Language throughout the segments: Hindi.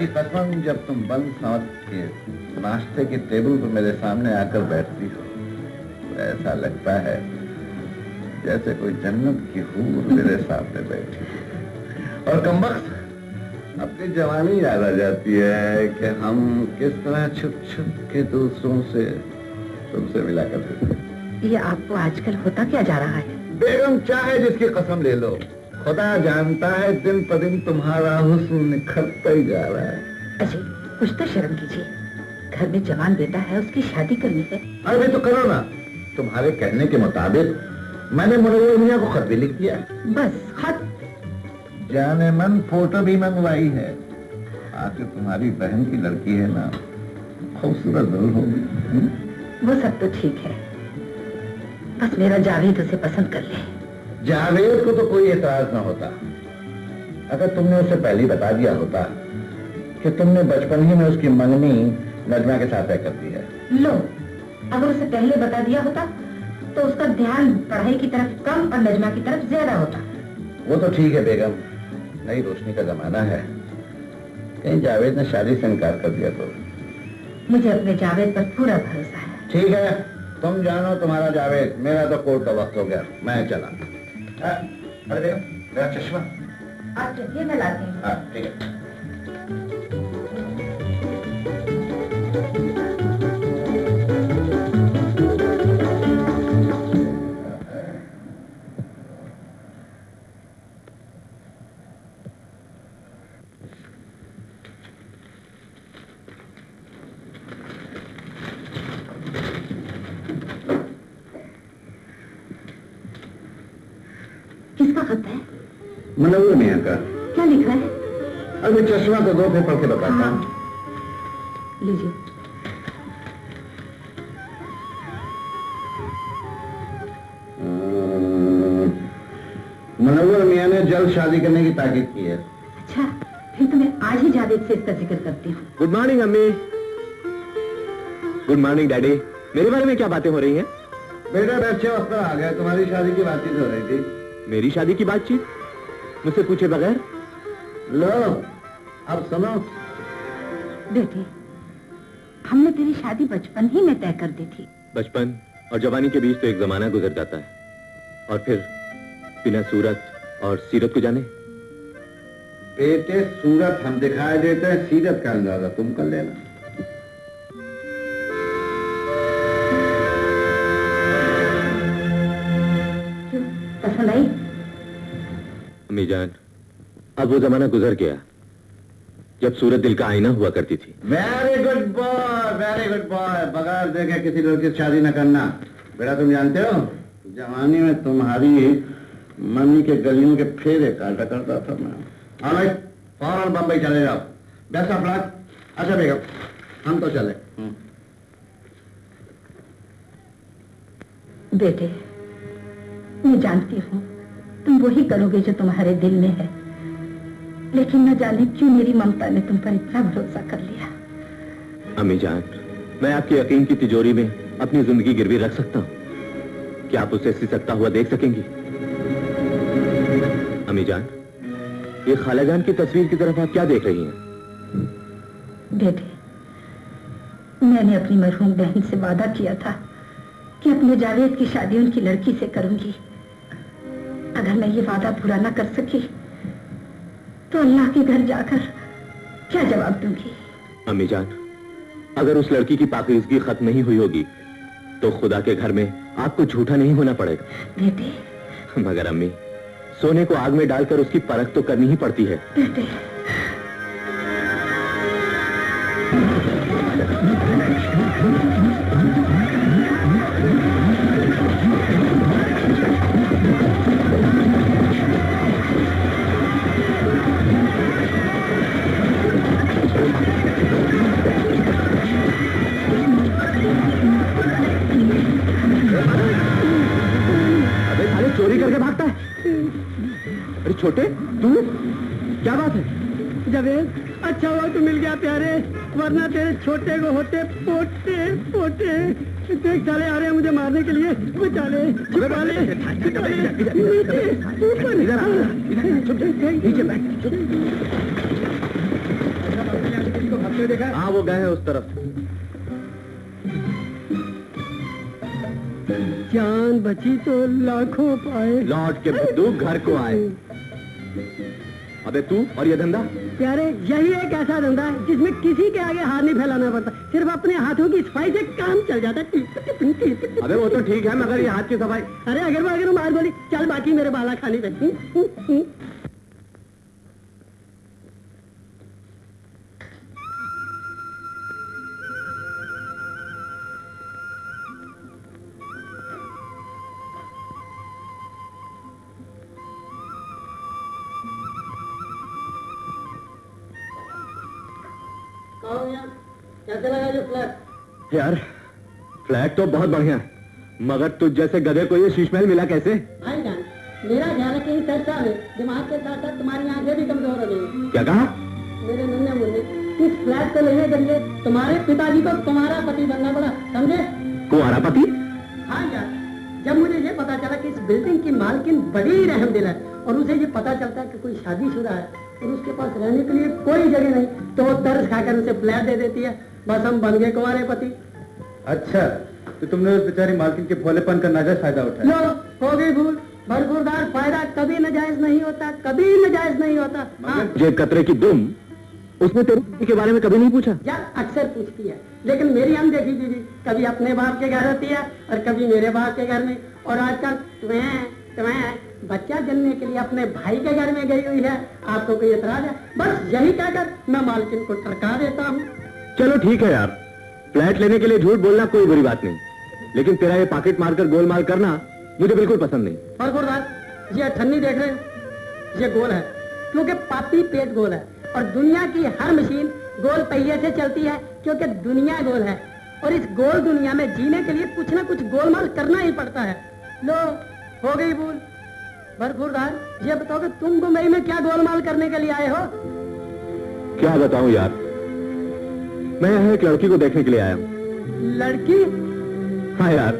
की कसम, जब तुम बंद सांस के नाश्ते की टेबल पर मेरे सामने आकर बैठती हो तो ऐसा लगता है जैसे कोई जन्नत की हूर मेरे सामने बैठी है। और कमबख्त अपनी जवानी याद आ जाती है कि हम किस तरह छुप छुप के दूसरों से तुमसे मिला करते थे। ये आपको आजकल होता क्या जा रहा है? बेगम, चाहे जिसकी कसम ले लो, खुदा जानता है दिन पर दिन तुम्हारा हुस्न निखरता ही जा रहा है। अजय, कुछ तो शर्म कीजिए। घर में जवान बेटा है, उसकी शादी करनी है। अरे तो करो ना। तुम्हारे कहने के मुताबिक मैंने मुनव्वर मियां को खत भी लिख दिया। बस खत? जाने मन फोटो भी मंगवाई है। आखिर तुम्हारी बहन की लड़की है ना, खूबसूरत जरूर होगी। वो सब तो ठीक है, बस मेरा जावेद उसे पसंद कर ले। जावेद को तो कोई एतराज ना होता अगर तुमने उसे पहले ही बता दिया होता कि तुमने बचपन ही में उसकी मंगनी नजमा के साथ तय कर दी है। लो, अगर उसे पहले बता दिया होता तो उसका ध्यान पढ़ाई की तरफ कम और नजमा की तरफ ज्यादा होता। वो तो ठीक है बेगम, नई रोशनी का जमाना है। कहीं जावेद ने शादी से इनकार कर दिया तो? मुझे अपने जावेद पर पूरा भरोसा है। ठीक है, तुम जानो तुम्हारा जावेद। मेरा तो कोर्ट का वक्त हो गया, मैं चला। अरे देखो, मेरा चश्मा। आप चलिए, मैं लाती हूँ। हाँ ठीक है। किसका खत है? मुनव्वर मियां का। क्या लिखा है? अरे चश्मा तो दो, फिर पढ़ के बताता हूँ। लीजिए। मुनव्वर मियां ने जल्द शादी करने की ताकीद की है। अच्छा, फिर तो मैं आज ही जावेद से इसका जिक्र करती हूँ। गुड मॉर्निंग अम्मी। Good morning daddy. मेरे बारे में क्या बातें हो रही हैं? बेटा अच्छे वक्त पर आ गया, तुम्हारी शादी की बातचीत हो रही थी। मेरी शादी की बातचीत? मुझसे पूछे बगैर? लो, अब सुनो। बेटे, हमने तेरी शादी बचपन ही में तय कर दी थी। बचपन और जवानी के बीच तो एक जमाना गुजर जाता है, और फिर बिना सूरत और सीरत को जाने। बेटे, सूरत हम दिखाई देते हैं, सीरत का अंदाजा तुम कर लेना। पसंद आई? अम्मी जान, अब वो जमाना गुजर गया जब सूरत दिल का आईना हुआ करती थी। Very good boy, very good boy. बगैर देखे किसी लड़की से शादी न करना। बेटा, तुम जानते हो जवानी में तुम्हारी मम्मी के गलियों के फेरे काटा करता था मैं। हाँ, फौरन बम्बई चले जाओ। Best of luck. अच्छा बेगम, हम तो चले। बेटे, मैं जानती हूँ तुम वही करोगे जो तुम्हारे दिल में है, लेकिन न जाने क्यों मेरी ममता ने तुम पर इतना भरोसा कर लिया। अम्मी जान, मैं आपके यकीन की तिजोरी में अपनी जिंदगी गिरवी रख सकता हूँ। क्या आप उसे सिसकता हुआ देख सकेंगी? अम्मी जान, ये खाला जान की तस्वीर की तरफ आप क्या देख रही हैं? बेटे, मैंने अपनी मरहूम बहन से वादा किया था कि अपने जावेद की शादी उनकी लड़की से करूंगी। अगर मैं ये वादा पूरा ना कर सकी तो अल्लाह के घर जाकर क्या जवाब दूंगी? अम्मी जान, अगर उस लड़की की पाकीज़गी खत्म नहीं हुई होगी तो खुदा के घर में आपको झूठा नहीं होना पड़ेगा। बेटे। मगर अम्मी, सोने को आग में डालकर उसकी परख तो करनी ही पड़ती है। बेटे। चोरी करके भागता है। अरे छोटे, तू क्या बात है? जावेद, अच्छा हुआ तू मिल गया प्यारे, वरना तेरे छोटे को होते पोटे पोटे। देख साले आ रहे हैं मुझे मारने के लिए। बचा ले, छिपा ले, छिपा ले। ऊपर नीचे बैठ। आपने देखा? हाँ, वो गए हैं उस तरफ। जान बची तो लाखों पाए। लौट के बंदूक घर को आए। अबे तू और ये धंधा? प्यारे, यही एक ऐसा धंधा है जिसमें किसी के आगे हाथ नहीं फैलाना पड़ता, सिर्फ अपने हाथों की सफाई से काम चल जाता है। अबे वो तो ठीक है, मगर ये हाथ की सफाई। अरे अगर मार बोली, चल बाकी मेरे बाला खानी पे। कैसे लगा जो फ्लैट? यार फ्लैट तो बहुत बढ़िया है, मगर तुझ जैसे गधे को ये शीश महल मिला कैसे? भाईजान, मेरा ख्याल है कि इस चर्चा में दिमाग के साथ साथ तुम्हारी आंखें भी कमजोर हो गई। क्या कहा? मेरे नन्हे मुन्ने, इस फ्लैट को लेने के लिए तुम्हारे पिताजी को तुम्हारा पति बनना पड़ा, समझे? कुंवारा पति? हाँ यार, जब मुझे ये पता चला कि इस बिल्डिंग की मालकिन बड़ी रहमदिल है और उसे ये पता चलता है कि कोई शादीशुदा है और उसके पास रहने के लिए कोई जगह नहीं, तो तरस खाकर उसे फ्लैट दे देती है। बस हम बन गए कुंवारे पति। अच्छा, तो तुमने उस बेचारी मालकिन के भोलेपन का नाजायज फायदा उठाया? लो, हो गई भूल। भरपूरदार फायदा कभी नाजायज नहीं होता, कभी नाजायज नहीं होता। हाँ। जे कतरे की दुम, उसने तेरे पति के बारे में कभी नहीं पूछा? यार अक्सर पूछती है, लेकिन मेरी अनदेखी बीवी कभी अपने बाप के घर होती है और कभी मेरे बाप के घर में। और आजकल तुम्हें बच्चा जन्मने के लिए अपने भाई के घर में गई हुई है, आपको कोई एतराज है? बस यही कहकर मैं मालकिन को टरका देता हूँ। चलो ठीक है यार, फ्लैट लेने के लिए झूठ बोलना कोई बुरी बात नहीं, लेकिन तेरा ये पॉकेट मारकर गोलमाल करना मुझे बिल्कुल पसंद नहीं। और गुरदार, ये अठन्नी देख रहे हो, ये गोल है क्योंकि पापी पेट गोल है, और दुनिया की हर मशीन गोल पहिए से चलती है क्योंकि दुनिया गोल है, और इस गोल दुनिया में जीने के लिए कुछ ना कुछ गोलमाल करना ही पड़ता है। लो, हो गई भूल। भरपूरदार, ये बताओ कि तुम मुंबई में क्या गोलमाल करने के लिए आए हो? क्या बताऊं यार, मैं यहाँ एक लड़की को देखने के लिए आया हूँ। लड़की? हाँ यार,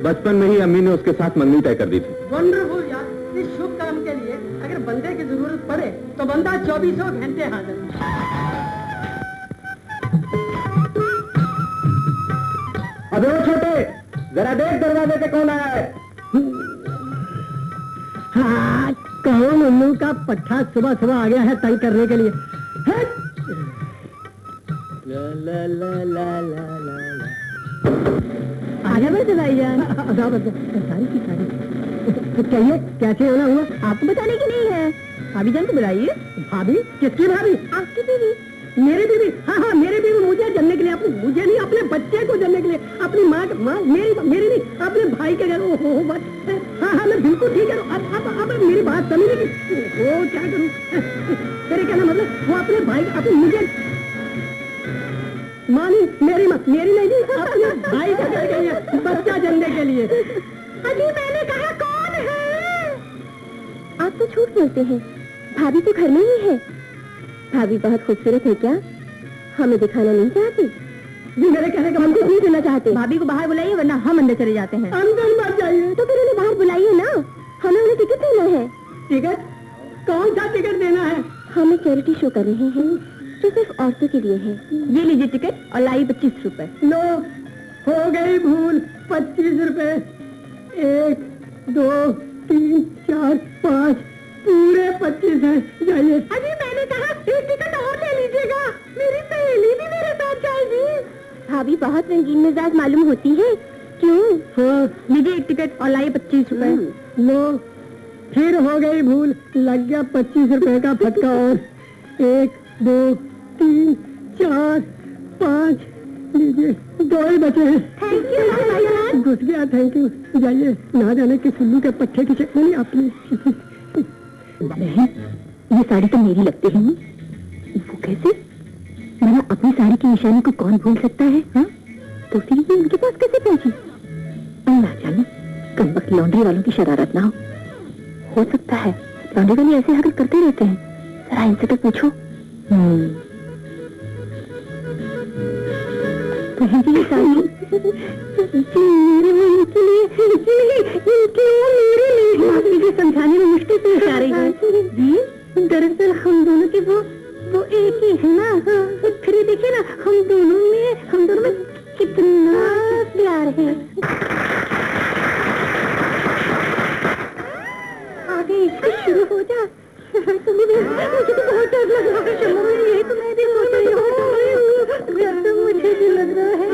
बचपन में ही अम्मी ने उसके साथ मंगनी तय कर दी थी। वंडरफुल यार, इस शुभ काम के लिए अगर बंदे की जरूरत पड़े तो बंदा 24 घंटे हाजिर। अबे वो छोटे, जरा देख दरवाजे पे कौन आया है? हाँ, कौन उल्लू का पट्टा सुबह सुबह आ गया है तंग करने के लिए? ला ला ला ला ला ला ला। आगे बढ़ भाईजान। सारी की सारी कहिए, कैसे होना हुआ? आपको बताने की नहीं है, भाभी जान को बुलाइए। भाभी? किसकी भाभी? आपकी बीवी। मेरी बीवी? हाँ हाँ, मेरी बीवी मुझे जानने के लिए, मुझे नहीं, अपने बच्चे को जानने के लिए, अपनी माँ मेरी नहीं, अपने भाई के घर। ओहो, हाँ हाँ, मैं बिल्कुल ठीक है। अब मेरी बात समझ नहीं कि वो क्या करूँ? तेरे कहना मतलब वो अपने भाई, अपने मुझे माँ नहीं, मेरी माँ, मेरी नहीं, अपने भाई के घर गई है बच्चा जानने के लिए। अभी मैंने कहा कौन है? आप तो झूठ बोलते हैं, भाभी तो घर में ही है। भाभी बहुत खूबसूरत है क्या? हमें दिखाना नहीं चाहती? जी, मेरे कहने का हमको नहीं सुनना चाहते। भाभी को बाहर बुलाइए वरना हम अंदर चले जाते हैं। अंदर मत जाइए। तो फिर उन्हें बाहर बुलाइए ना, हमें उन्हें टिकट देना है। टिकट? कौन सा टिकट देना है? हम चैरिटी शो कर रहे हैं जो सिर्फ औरतों के लिए है। ये लीजिए टिकट और लाइए 25 रुपए। लो, हो गई भूल। 25 रुपए। 1 2 3 4 5 पूरे 25 हैं। जाइए। अभी मैंने कहा एक टिकट और ले लीजिएगा, मेरी सहेली भी मेरे साथ जाएगी। भाभी बहुत रंगीन मिजाज मालूम होती है, क्यों? हाँ, लीजिए एक टिकट और लाइए 25 रुपए। लो, फिर हो गई भूल। लग गया 25 रुपए का फटका। और 1 2 3 4 5 लीजिए, 2 ही बचे हैं। Thank you. घुस गया। Thank you. जाइए, ना जाने के सुल्लू के पट्टे की चटनी नहीं आपने। बहन, ये साड़ी तो मेरी लगती है। वो कैसे? मैंने अपनी साड़ी की निशानी को कौन भूल सकता है? हाँ, तो फिर ये उनके पास कैसे पहुंची? अल्लाह जाने, कम वक्त लॉन्ड्री वालों की शरारत ना हो सकता है लॉन्ड्री वाले ऐसे हरकत करते रहते हैं। जरा इनसे तो पूछो। बहन जी, ये साड़ी मेरे लिए के लिए मुझे समझाने में मुश्किल पेश आ रही है। दरअसल हम दोनों के वो एक ही है ना। फिर देखिए ना, हम दोनों में कितना प्यार है। आगे इससे शुरू हो जा। मुझे तो बहुत डर लग रहा है। यही तो मैं भी सोच रही हूँ। मुझे भी लग रहा है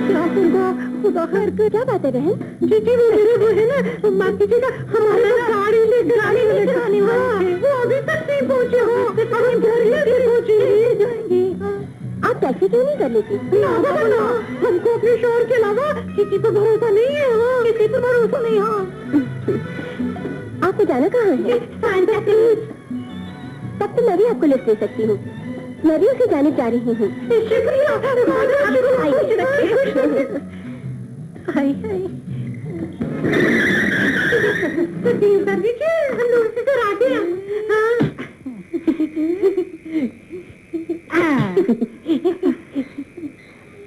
क्या होगा। खुदा खैर कर। क्या बात है बहन? जी वो है ना, माँ कीजिएगा, हमारे गाड़ी लेकर आने वाले, वो अभी तक नहीं पहुँचे हो। हम घर ही जाएंगे। आप टैक्सी क्यों नहीं कर लेती? ना, हमको अपने शोहर के अलावा किसी पर भरोसा नहीं है। किसी पर भरोसा नहीं। हाँ, आपको जाना कहाँ है? तब तो मैं भी आपको लिफ्ट दे सकती हूँ। मैं भी उसे जाने जा रही हूँ। शुक्रिया। हम लोग से घर आते हैं।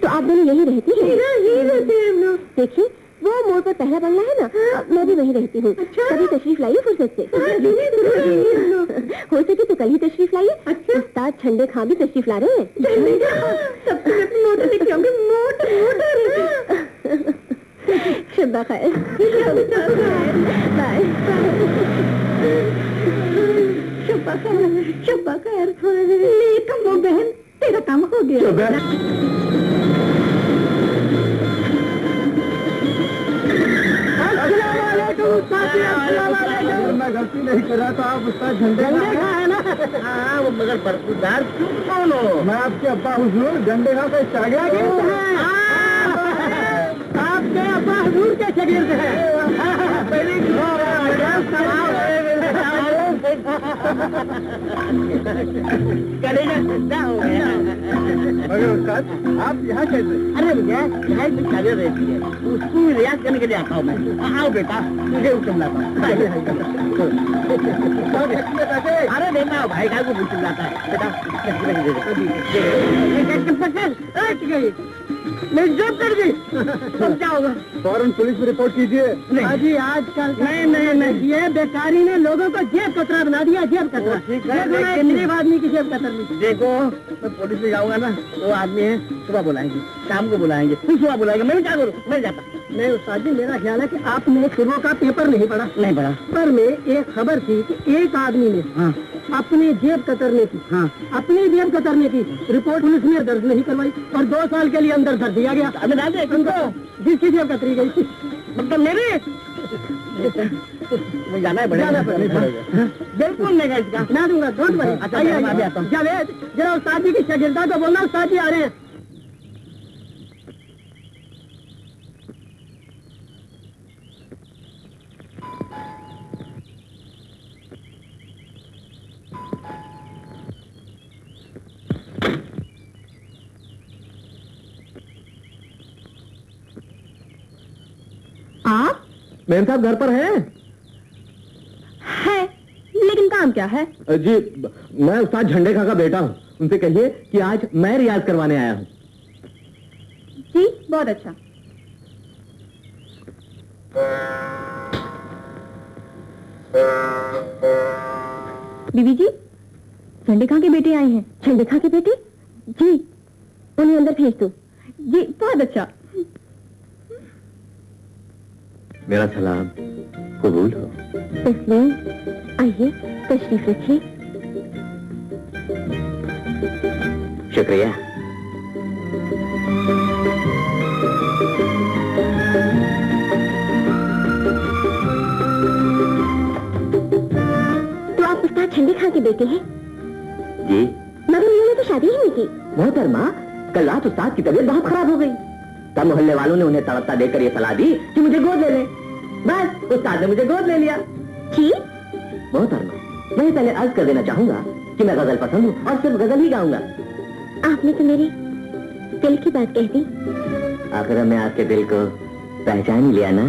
तो आप दोनों यही रहती हैं? यही रहते हैं हम लोग। देखिए वो मोड़ पर पहला बंगला है ना, मैं भी वहीं रहती हूँ। कभी तशरीफ लाइए फुर्सत से। हो सके तो कल ही तशरीफ लाइए। उस्ताद झंडे खां भी तशरीफ ला रहे हैं। शब्बा खैर। बाय। शब्बा खैर। कम हो बहन, तेरा काम हो गया। मैं गलती नहीं कर रहा था। आप उसका झंडे का है ना? हाँ, वो मगर बरकूदार क्यों कौन हो? मैं आपके अब्बा हुजूर झंडे का शागिर्द हूँ। आपके अब्बा हुजूर के शागिर्द हैं। मगर उस्ताद आप यहाँ कैसे? अरे भैया यहाँ की शादी रहती है, उसको रियाज करने के लिए आता हूँ मैं। आओ बेटा, तुझे उठलाता हूँ। अरे देना भाई का को उठलाता है बेटा। मैं जॉब कर दी। अब क्या होगा? फौरन पुलिस में रिपोर्ट कीजिए। जी आजकल नहीं, ये बेकारी ने लोगों को जेब कतरा बना दिया। जेब कतरा गरीब आदमी की जेब कतर नहीं। देखो मैं पुलिस में जाऊंगा ना, वो आदमी है सुबह बुलाएंगे, शाम को बुलाएंगे, फिर सुबह बुलाएंगे। मैं क्या करूँ? मैं जाता नहीं। उस्ताद जी मेरा ख्याल है कि आपने सुबह का पेपर नहीं पढ़ा। पर में एक खबर थी कि एक आदमी ने अपनी जेब कतरने की अपनी जेब कतरने की रिपोर्ट पुलिस ने दर्ज नहीं करवाई और 2 साल के लिए अंदर धर दिया गया। जिसकी जेब कतरी गई थी, मतलब मेरे जाना है। बिल्कुल नहीं इसका ना दूंगा। Don't worry. जावेद जरा उस्ताद जी की शागिर्दा को बोलना, उस्ताद जी आ रहे हैं। आप? मेम साहब घर पर हैं? है, लेकिन काम क्या है? जी मैं उस्ताद झंडे खां का बेटा हूँ। उनसे कहिए कि आज मैं रियाज करवाने आया हूँ। जी बहुत अच्छा। बीबी जी झंडे खां के बेटे आए हैं। झंडे खां के बेटे? जी उन्हें अंदर भेज दो। जी बहुत अच्छा। मेरा सलाम कबूल हो। तस्लीम आइए तशरीफ रखिए। शुक्रिया। तो आप उस्ताद झंडे खां के बेटे हैं? जी मगर उन्होंने तो शादी ही नहीं की। मोहतरमा, कल रात उस्ताद की तबीयत बहुत खराब हो गई। तब मोहल्ले वालों ने उन्हें तड़पता देकर ये सलाह दी कि मुझे गोद ले ले। बस उस्ताद ने मुझे गोद ले लिया। जी मोहतरमा, मैं पहले अर्ज कर देना चाहूंगा कि मैं गजल पसंद हूँ और सिर्फ गजल ही गाऊंगा। आपने तो मेरे दिल की बात कह दी। आखिर मैं आपके दिल को पहचान ही लिया ना।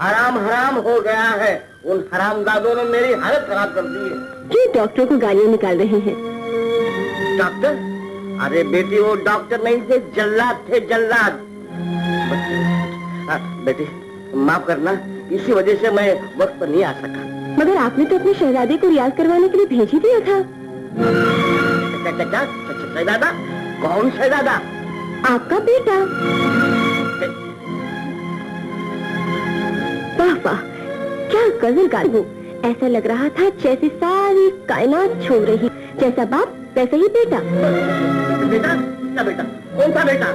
हराम हराम हो गया है। उन हरामदादों ने मेरी हालत खराब कर दी है। जी डॉक्टर को गालियां निकाल रहे हैं। डॉक्टर? अरे बेटी वो डॉक्टर नहीं थे, जल्लाद थे, जल्लाद। बेटी माफ करना, इसी वजह से मैं वक्त पर नहीं आ सका। मगर आपने तो अपने शहजादे को रियाज करवाने के लिए भेज ही दिया था। शहजादा? कौन शहजादा? आपका बेटा। वाह वाह, क्या गजल गा वो। ऐसा लग रहा था जैसे सारी कायनात छू रही। जैसा बाप वैसा ही बेटा। बेटा? क्या बेटा? कौन सा बेटा?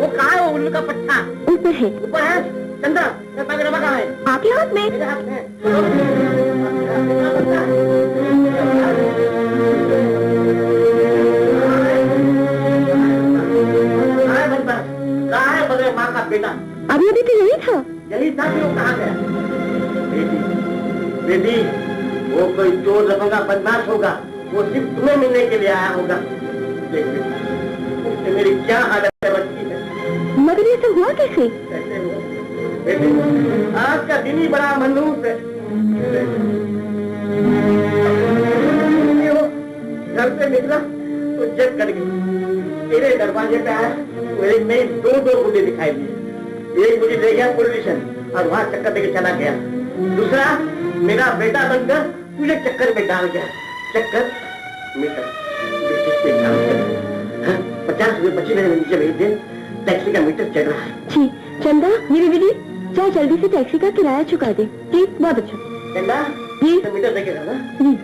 वो कहाँ है? वो उल्लू का पट्टा ऊपर है। ऊपर है? चंदा, रबा कहाँ है? आपके हाथ में। मेरे हाथ में। कहाँ है बदले माँ का बेटा? अभी अभी तो यही था। यही था कि वो कहाँ गया? बेटी, बेटी, वो कोई चोर दबंगा बदमाश होगा। वो सिर्फ तुम्हें मिलने के लिए आया होगा। देख बेटी, मेरी क्या हालत है बच्ची है। मगर ये सब हुआ कैसे? कैसे हुआ? बेटी, आज का दिन ही बड़ा मनहूस है। घर से निकला तो जेब कट गई। तेरे दरवाजे पे आया तो एक में दो गुंडे दिखाई दिए। एक मुझे ले गया पुलिस स्टेशन और वहाँ चक्कर देके चला गया। दूसरा मेरा बेटा बनकर तुझे चक्कर में डाल गया। चक्कर मीटर 50 रुपए बची मेरे नीचे भेज दे। टैक्सी का मीटर चल रहा है। जी चंदा, ये बीवी चाहे जल्दी से टैक्सी का किराया चुका दे। जी बहुत अच्छा। चंदा जी तो मीटर देके जाना। जी।